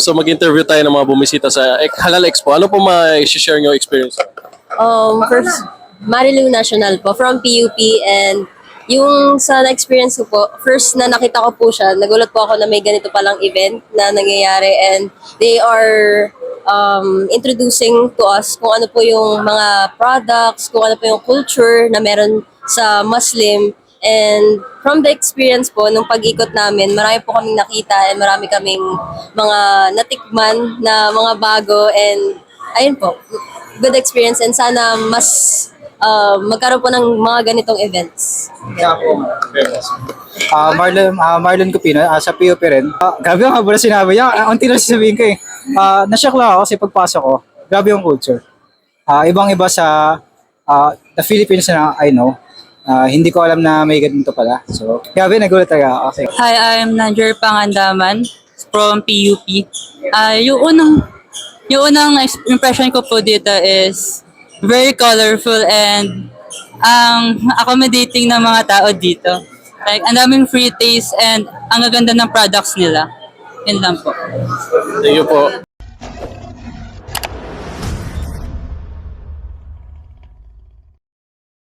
So mag-interview tayo ng mga bumisita sa Halal Expo. Ano po ma-share nyo experience? First, Marilu National po, from PUP, and yung sa na-experience ko po, first na nakita ko po siya, nagulat po ako na may ganito palang event na nangyayari, and they are introducing to us kung ano po yung mga products, kung ano po yung culture na meron sa Muslim. And from the experience po, nung pag-ikot namin, marami po kaming nakita and marami kaming mga natikman na mga bago, and ayun po, good experience, and sana mas magkaroon po ng mga ganitong events. Yeah po. Marlon Cupino, sa PUP rin. Grabe ang haba na sinabi niya. Ang tino sasabihin ko eh. Nashock lang ako kasi pagpasok ko, grabe yung culture. Ibang-iba sa the Philippines na I know. Hindi ko alam na may ganito pala. So, grabe, nagulat talaga ako. Hi, I'm Najer Pangandaman from PUP. Yung unang impression ko po dito is very colorful and accommodating ng mga tao dito. Like, ang daming free taste and ang gaganda ng products nila. Yun lang po. Thank you po.